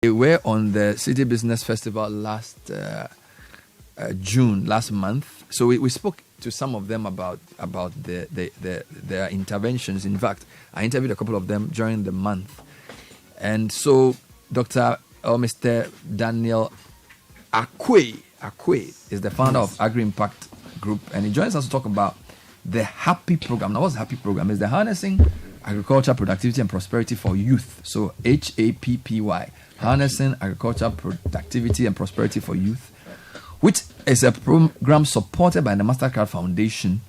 We were on the City Business Festival last month. So we spoke to some of them about their interventions. In fact, I interviewed a couple of them during the month. And so Mr. Daniel Akwe is the founder of Agri-Impact Group, and he joins us to talk about the HAPPY program. Now, what's the HAPPY program? It's the Harnessing Agriculture Productivity and Prosperity for Youth. So HAPPY, Harnessing Agriculture Productivity and Prosperity for Youth, which is a program supported by the MasterCard Foundation.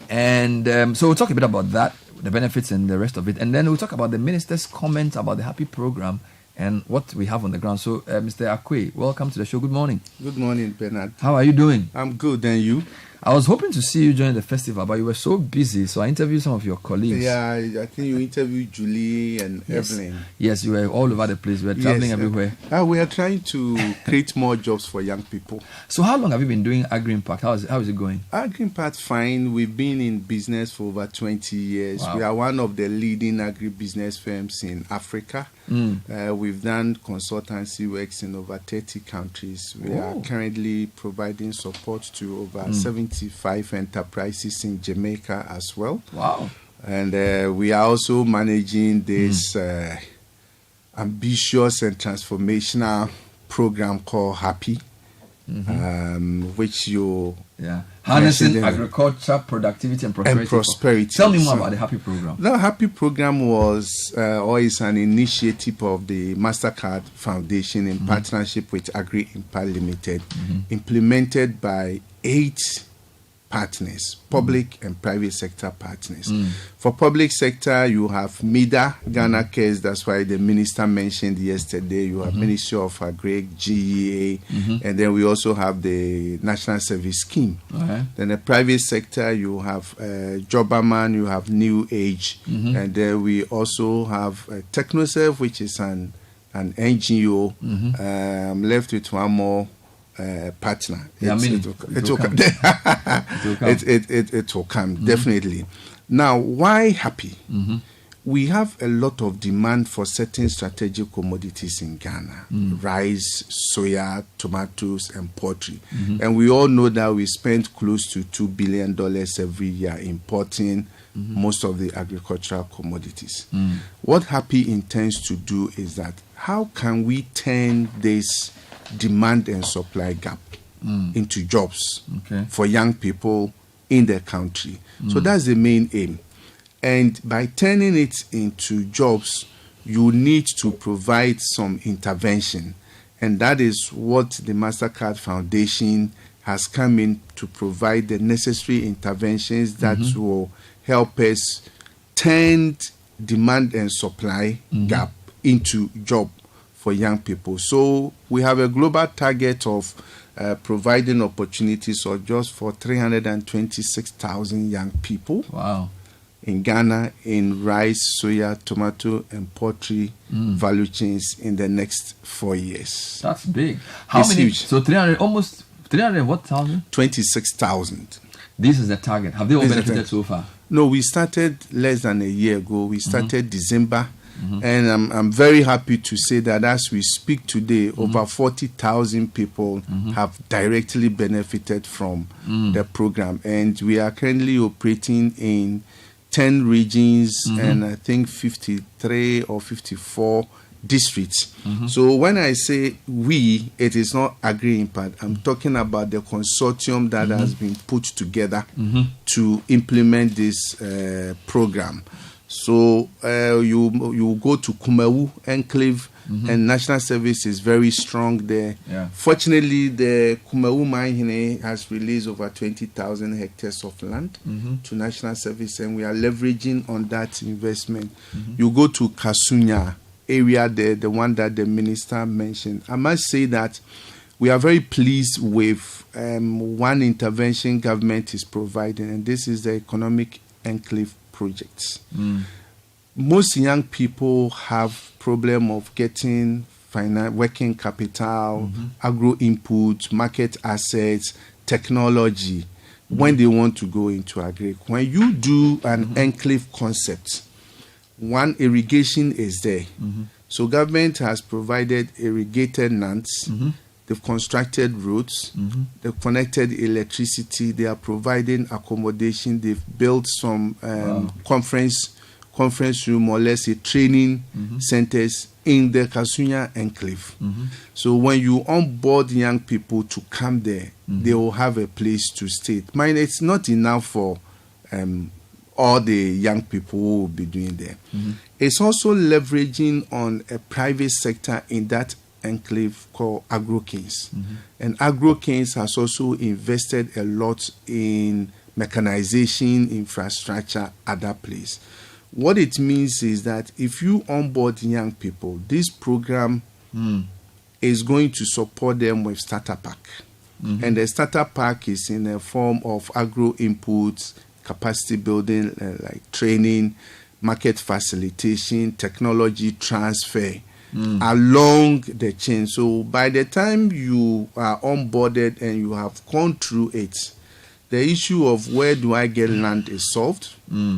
And so we'll talk a bit about that, the benefits and the rest of it. And then we'll talk about the minister's comments about the HAPPY program and what we have on the ground. So, Mr. Akwe, welcome to the show. Good morning. Good morning, Bernard. How are you doing? I'm good, and you? I was hoping to see you during the festival, but you were so busy, so I interviewed some of your colleagues. Yeah, I think you interviewed Julie and Evelyn. Yes, you were all over the place. You were traveling everywhere. We are trying to create more jobs for young people. So how long have you been doing Agri-Impact? How is it going? Agri-Impact, fine. We've been in business for over 20 years. Wow. We are one of the leading agri-business firms in Africa. We've done consultancy works in over 30 countries. We are currently providing support to over 75 enterprises in Jamaica as well. Wow. And we are also managing this ambitious and transformational program called HAPPY, which you... Harnessing Agriculture, Productivity and Prosperity. Tell me more about the HAPPY program. The HAPPY program was or is an initiative of the MasterCard Foundation in partnership with Agri-Impact Limited, implemented by 8 partners, public and private sector partners. For public sector, you have MIDA, Ghana Cares, that's why the minister mentioned yesterday. You have Ministry of Agri, GEA, and then we also have the National Service Scheme. Then the private sector, you have Jobberman, you have New Age, and then we also have TechnoServe, which is an NGO. Left with one more partner. It will come, definitely. Now, why HAPPY? We have a lot of demand for certain strategic commodities in Ghana: rice, soya, tomatoes, and poultry. And we all know that we spend close to $2 billion every year importing most of the agricultural commodities. What HAPPY intends to do is that how can we turn this demand and supply gap into jobs for young people in the country? So that's the main aim. And by turning it into jobs, you need to provide some intervention. And that is what the MasterCard Foundation has come in to provide, the necessary interventions that will help us turn demand and supply gap into job for young people. So we have a global target of providing opportunities or just for 326,000 young people. Wow. In Ghana, in rice, soya, tomato, and poultry value chains in the next 4 years. That's big. How many? Huge. So 300, almost 300 what thousand? 26,000. This is the target. Have they all benefited so far? No, we started less than a year ago. We started December. And I'm very happy to say that as we speak today, over 40,000 people have directly benefited from the program. And we are currently operating in 10 regions and I think 53 or 54 districts. So when I say we, it is not Agri-Impact. I'm talking about the consortium that has been put together to implement this program. So you go to Kumawu Enclave, and National Service is very strong there. Fortunately, the Kumawu mine has released over 20,000 hectares of land to National Service, and we are leveraging on that investment. You go to Kasunya area there, the one that the minister mentioned. I must say that we are very pleased with one intervention government is providing, and this is the Economic Enclave projects. Most young people have problem of getting working capital, agro input, market assets, technology when they want to go into agri. When you do an enclave concept, one, irrigation is there. So government has provided irrigated lands. They've constructed roads. They've connected electricity. They are providing accommodation. They've built some conference room, or let's say training centers in the Kasunya enclave. So when you onboard young people to come there, they will have a place to stay. Mind, it's not enough for all the young people who will be doing there. It's also leveraging on a private sector in that enclave called Agro-Kings. And Agro-Kings has also invested a lot in mechanization, infrastructure, other place. What it means is that if you onboard young people, this program is going to support them with starter pack. And the starter pack is in a form of agro inputs, capacity building, like training, market facilitation, technology transfer along the chain. So by the time you are onboarded and you have gone through it, the issue of where do I get land is solved,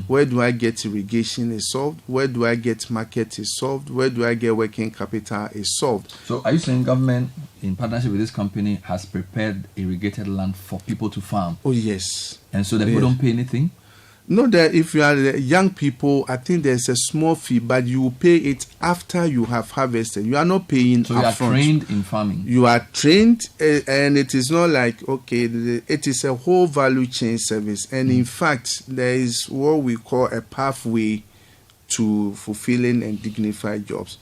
where do I get irrigation is solved, where do I get market is solved, where do I get working capital is solved. So are you saying government, in partnership with this company, has prepared irrigated land for people to farm? Oh, yes. And so the people don't pay anything? No, that if you are young people, I think there's a small fee, but you pay it after you have harvested. You are not paying so you are trained in farming. You are trained, and it is not like, okay, it is a whole value chain service. And in fact, there is what we call a pathway to fulfilling and dignified jobs.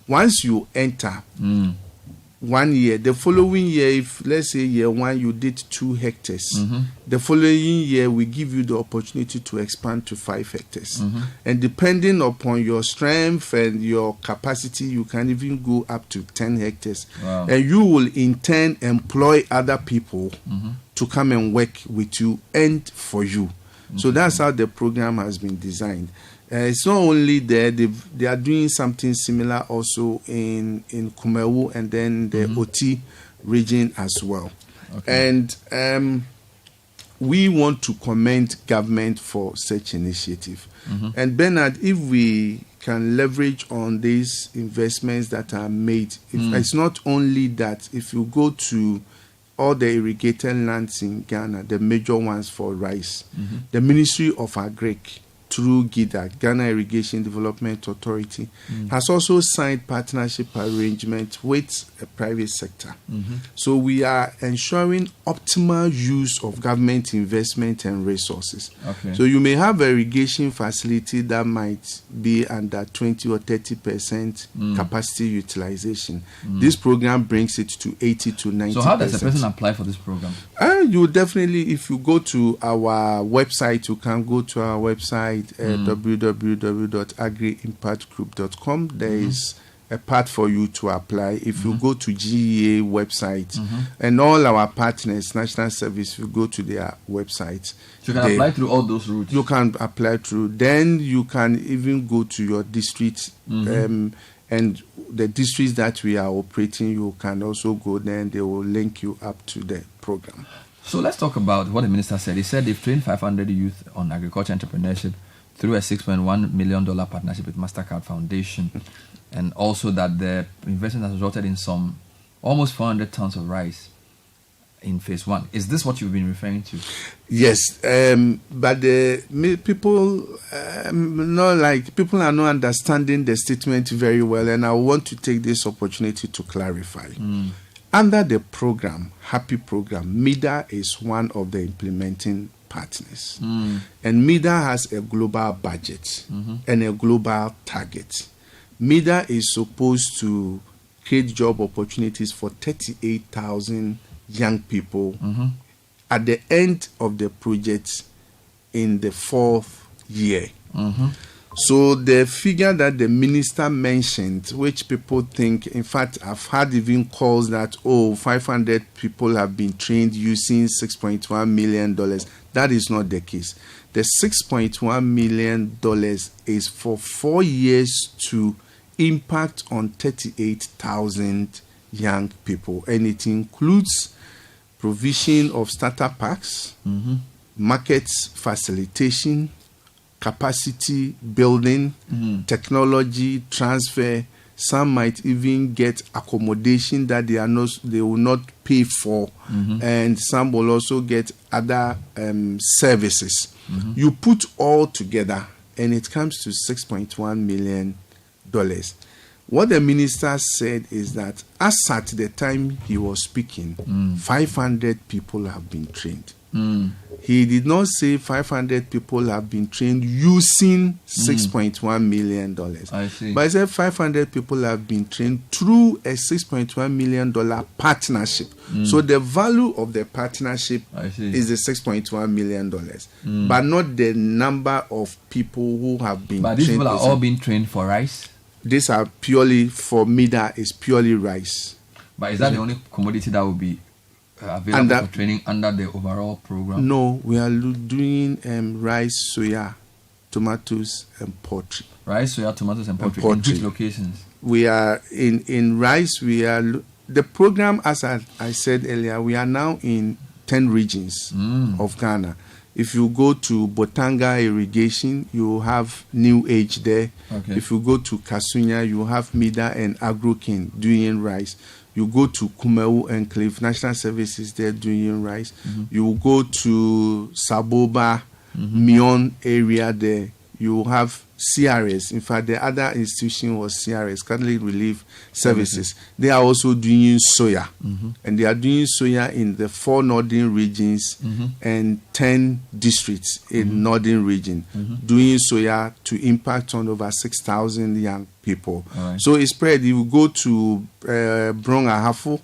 Once you enter 1 year, the following year, if let's say year 1 you did 2 hectares, the following year we give you the opportunity to expand to 5 hectares. And depending upon your strength and your capacity, you can even go up to 10 hectares. Wow. And you will in turn employ other people to come and work with you and for you. So that's how the program has been designed. It's not only there, they are doing something similar also in Kumewu and then the Oti region as well. Okay. And we want to commend government for such initiative. And Bernard, if we can leverage on these investments that are made, it's not only that, if you go to all the irrigated lands in Ghana, the major ones for rice, the Ministry of Agri, through GIDA, Ghana Irrigation Development Authority, has also signed partnership arrangement with a private sector. So we are ensuring optimal use of government investment and resources. Okay. So you may have an irrigation facility that might be under 20 or 30% capacity utilization. This program brings it to 80 to 90%. So how does a person apply for this program? You definitely, if you go to our website, you can go to our website, www.agri-impactgroup.com. There is a part for you to apply. If you go to GEA website, and all our partners, National Service, you go to their website. So you can apply through all those routes? You can apply through. Then you can even go to your district, and the districts that we are operating, you can also go there and they will link you up to the program. So let's talk about what the minister said. He said they've trained 500 youth on agriculture entrepreneurship through a $6.1 million partnership with MasterCard Foundation, and also that the investment has resulted in some almost 400 tons of rice in phase 1. Is this what you've been referring to? Yes, but the people, people are not understanding the statement very well, and I want to take this opportunity to clarify. Under the program, Happy Program, MIDA is one of the implementing partners. And MIDA has a global budget and a global target. MIDA is supposed to create job opportunities for 38,000 young people at the end of the project in the 4th year. So the figure that the minister mentioned, which people think, in fact, I've had even calls that, 500 people have been trained using $6.1 million. That is not the case. The $6.1 million is for 4 years to impact on 38,000 young people. And it includes provision of starter packs, markets facilitation, capacity building, technology transfer, Some might even get accommodation that they will not pay for, and some will also get other services. You put all together, and it comes to $6.1 million. What the minister said is that as at the time he was speaking, 500 people have been trained. He did not say 500 people have been trained using $6.1 million. I see. But he said 500 people have been trained through a $6.1 million partnership. So the value of the partnership is the $6.1 million, but not the number of people who have been trained. But these people are all being trained for rice? These are purely, for MEDA, is purely rice. But is that the only commodity that will be available for training under the overall program? No, we are doing rice, soya, tomatoes, and poultry. Rice, soya, tomatoes, and poultry. In which locations? We are in rice. We are the program, as I said earlier. We are now in 10 regions of Ghana. If you go to Botanga Irrigation, you have New Age there. Okay. If you go to Kasunya, you have MEDA and Agro-King doing rice. You go to Kumewu Enclave, National Services there doing rice. You go to Saboba, Mion area there. You have CRS. In fact, the other institution was CRS, Catholic Relief Services. They are also doing soya. And they are doing soya in the 4 northern regions and 10 districts in northern region, doing soya to impact on over 6,000 young people. Right. So it's spread. You go to Brong-Ahafo,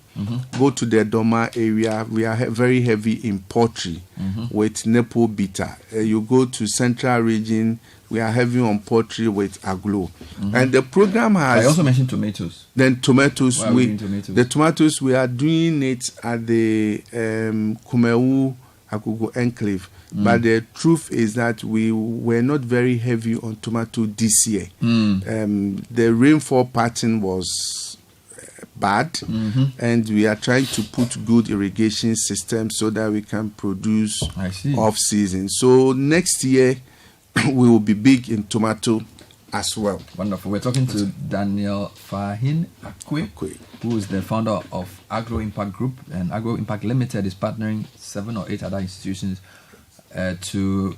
go to the Doma area. We are very heavy in poultry with Nepo Bita. You go to Central region, we are heavy on poultry with Aglo. And the program has... I also mentioned tomatoes. Then tomatoes. Why are we doing tomatoes? The tomatoes, we are doing it at the Kumewu Agogo Enclave. But the truth is that we were not very heavy on tomato this year. The rainfall pattern was bad, and we are trying to put good irrigation systems so that we can produce off-season. So next year, we will be big in tomato as well. Wonderful. We're talking to Daniel Fahin Akwe, who is the founder of Agri-Impact Group, and Agri-Impact Limited is partnering 7 or 8 other institutions to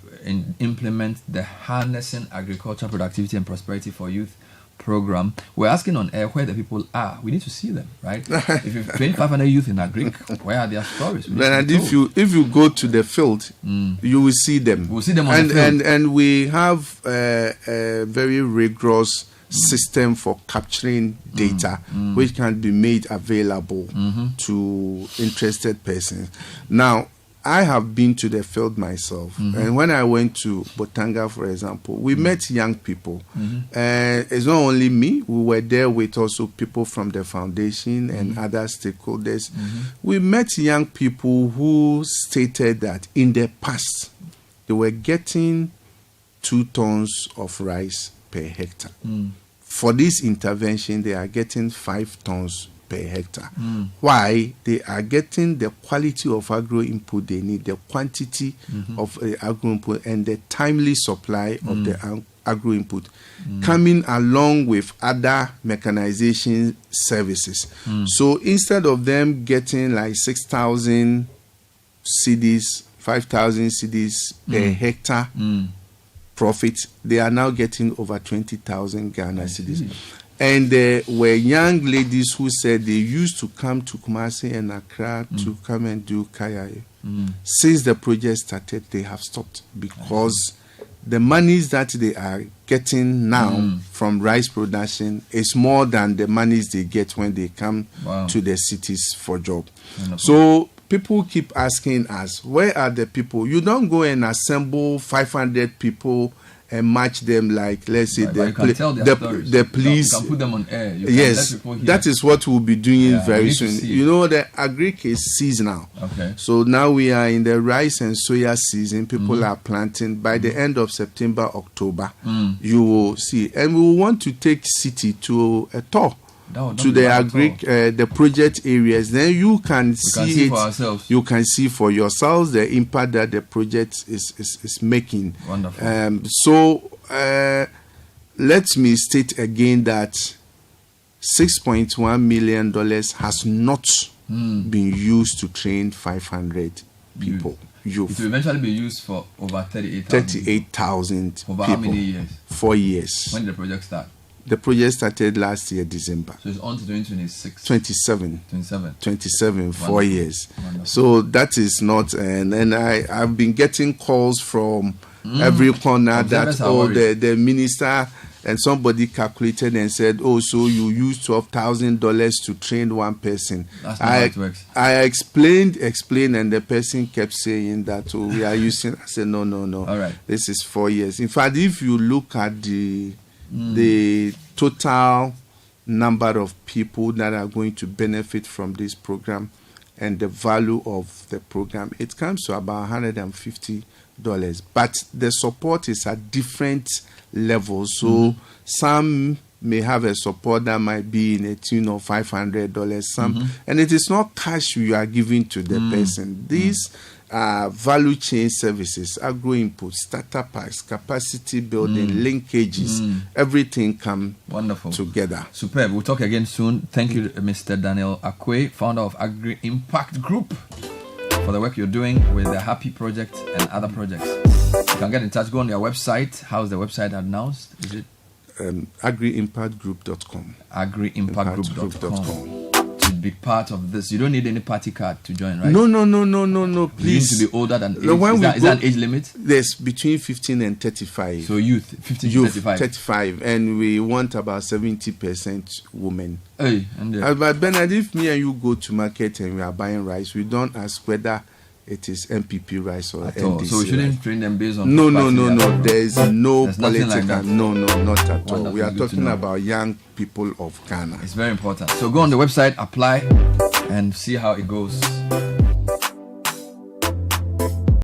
implement the Harnessing Agriculture Productivity and Prosperity for Youth program. We're asking on air where the people are. We need to see them, right? If you've trained 500 youth in Agric, where are their stories? And if you go to the field, you will see them. We'll see them on the field. And we have a very rigorous system for capturing data, which can be made available to interested persons. Now, I have been to the field myself, and when I went to Botanga, for example, we met young people. It's not only me; we were there with also people from the foundation and other stakeholders. We met young people who stated that in the past they were getting 2 tons of rice per hectare. For this intervention, they are getting 5 tons per hectare. Why? They are getting the quality of agro input they need, the quantity of agro input, and the timely supply of the agro input, coming along with other mechanization services. So instead of them getting like 6,000 cedis, 5,000 cedis per hectare profit, they are now getting over 20,000 Ghana cedis. And there were young ladies who said they used to come to Kumasi and Accra to come and do kaya. Since the project started, they have stopped because the monies that they are getting now from rice production is more than the monies they get when they come to the cities for job. So people keep asking us, where are the people? You don't go and assemble 500 people and match them like, let's say, the police. You can put them on air. Yes, that is what we'll be doing very soon. You know, the agric is seasonal. Okay. So now we are in the rice and soya season. People are planting. By the end of September, October, you will see. And we want to take city to a tour. To the agric, the project areas, then you can see it. For ourselves. You can see for yourselves the impact that the project is making. Wonderful. So let me state again that $6.1 million has not been used to train 500 people. Youth. It will eventually be used for over 38,000 Over people. how many years? 4 years. When did the project start? The project started last year, December. So it's on to 2026. 27, 27. 4 years. Wonderful. So that is not, and I've been getting calls from every corner Observers that, are worried. the minister, and somebody calculated and said, oh, so you use $12,000 to train one person. That's not how it works. I explained, and the person kept saying that, oh, we are using, I said, no. All right. This is 4 years. In fact, if you look at the total number of people that are going to benefit from this program and the value of the program, it comes to about $150. But the support is at different levels. So some may have a support that might be in a tune of $500. And it is not cash you are giving to the person. These value chain services, agro-input, starter packs, capacity building, linkages, everything come together. Superb. We'll talk again soon. Thank you, Mr. Daniel Akwe, founder of Agri-Impact Group, for the work you're doing with the Happy Project and other projects. You can get in touch. Go on their website. How's the website announced? Is it Agri-impactgroup.com? Agri-impactgroup.com. To be part of this, you don't need any party card to join, right? No. Please. You need to be older than age. Is that an age limit? There's between 15 and 35. So youth, 15 to 35. 35, and we want about 70% women. Hey, but Bernard, if me and you go to market and we are buying rice, we don't ask whether it is MPP rice or NDC. So we shouldn't rice. train them based on No. There's no There's political. like that. No, not at all. Wonderful. We are Good to talking know. about young people of Ghana. It's very important. So go on the website, apply, and see how it goes.